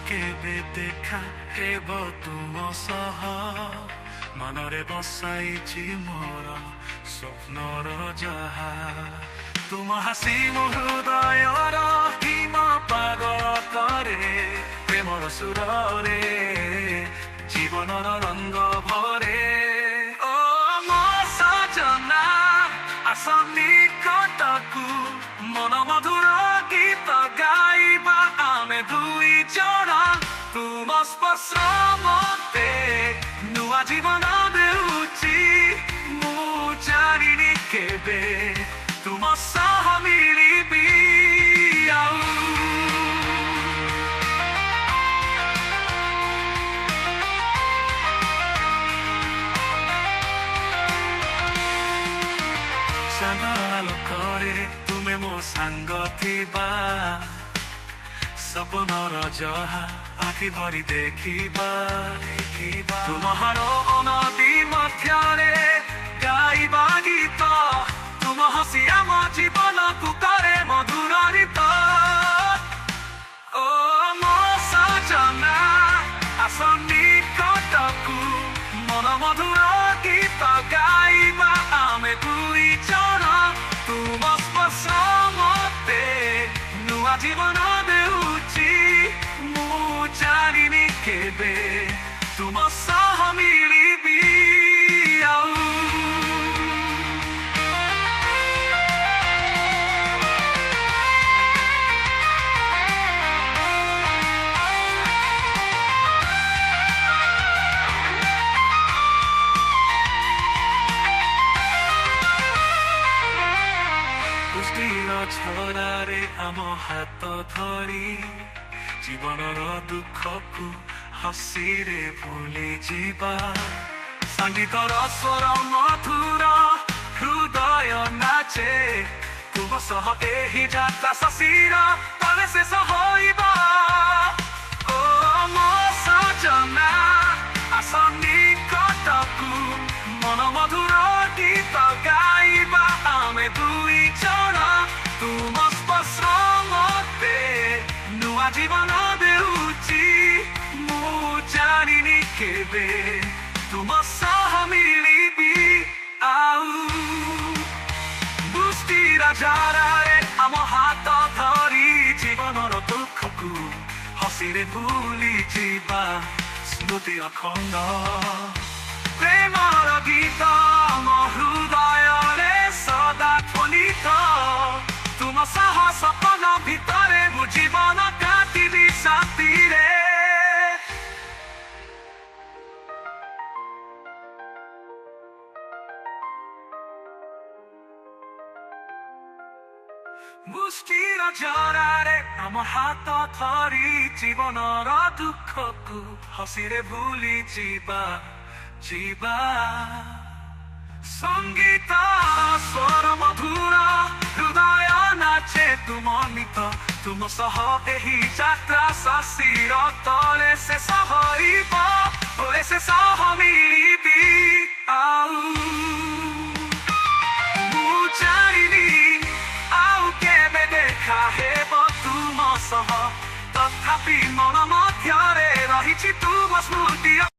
କେବେ ଦେଖା ହେବ ତୁମ ସହ ମନରେ ବସାଇଛି ମୋର ସ୍ୱପ୍ନର ଯାହା ତୁମ ହାସି ମୋ ହୃଦୟର ହିମ ପାଗଳ କରେ ପ୍ରେମର ସୁରରେ ଜୀବନର ରଙ୍ଗ ଭରେ ଓ ମୋ ସଜନା ଆସ ନିକଟକୁ ମନ ମଧୁର ଗୀତ ଗାଇବା ଆମେ ଦୁଇ ଜଣ ତୁମ ସ୍ପର୍ଶ ମତେ ନୂଆ ଜୀବନ ଦେଉଛି ମୁଁ ଜାଣିନି କେବେ ତୁମ ସହ ମିଳିବି ଆଉ ଚାନ୍ଦ ଆଲୋକରେ ତୁମେ ମୋ ସାଙ୍ଗ ଥିବା ସପନର ଯାହା ଆଖି ଭରି ଦେଖିବା ତୁମର ନଦୀ ମଧ୍ୟରେ ଗାଇବା ଗୀତ ତୁମ ହସି ଆମ ଜୀବନକୁ କରେ ମଧୁରିତ ଓ ମୋ ସଜନା ଆସ ନିକଟକୁ ମନ ମଧୁର ଗୀତ ଗାଇବା ଆମେ ଦୁଇ ଜଣ ତୁମ ସ୍ପର୍ଶ ମତେ ନୂଆ ଜୀବନ ଦେଉଛି ମୁଁ ଜାଣିନି କେବେ ତୁମ ସହ ମିଳିବି ଆଉ ଛରାରେ ଆମ ହାତ ଧରି ଜୀବନର ଦୁଃଖକୁ ହସିରେ ଭୁଲିଯିବା ସଙ୍ଗୀତର ସ୍ୱର ମଧୁର ହୃଦୟ ନାଚେ ତୁମ ସହ ଏହି ଯାତ୍ରା ଶଶୀର ପରେ ଶେଷ ହୋଇବା ଓ ମୋ ସଜନା ଆସ ନିକଟକୁ ମନ ମଧୁର ଗୀତ ଗାଇବା ଆମେ ଦୁଇ ଜଣ ତୁମ ସ୍ପର୍ଶ ମତେ ନୂଆ ଜୀବନ ଦେଉଛି ମୁଁ ଜାଣିନି କେବେ ତୁମ ସହ ମିଳିବି ଆଉ ବୃଷ୍ଟିର ଝରାରେ ଆମ ହାତ ଧରି ଜୀବନର ଦୁଃଖକୁ ହସିରେ ଭୁଲିଯିବା ସ୍ମୃତି ଅଖଣ୍ଡ ପ୍ରେମର ଗୀତ ମୋ ହୃଦୟରେ ସଦା ଧ୍ୱନିତ ତୁମ ସହ ସପନ ଭିତରେ ମୁଁ ଜୀବନ କାଟିବି ଶାନ୍ତିରେ ବୃଷ୍ଟିର ଝରାରେ ଆମ ହାତ ଧରି ଜୀବନର ଦୁଃଖକୁ ହସିରେ ଭୁଲିଯିବା ସଙ୍ଗୀତ ସ୍ୱର ମଧୁର ହୃଦୟ ନାଚେ ତୁମ ନିତ ତୁମ ସହ ଏହି ଯାତ୍ରା ଶଶୀର ତଳେ ଶେଷ ହୋଇବ ପରେ ଶେଷ ମିଳିବି ଆଉ ମୁଁ ଜାଣିନି ଆଉ କେବେ ଦେଖା ହେବ ତୁମ ସହ ତଥାପି ମନ ମଧ୍ୟରେ ରହିଛି ତୁମ ସ୍ମୃତି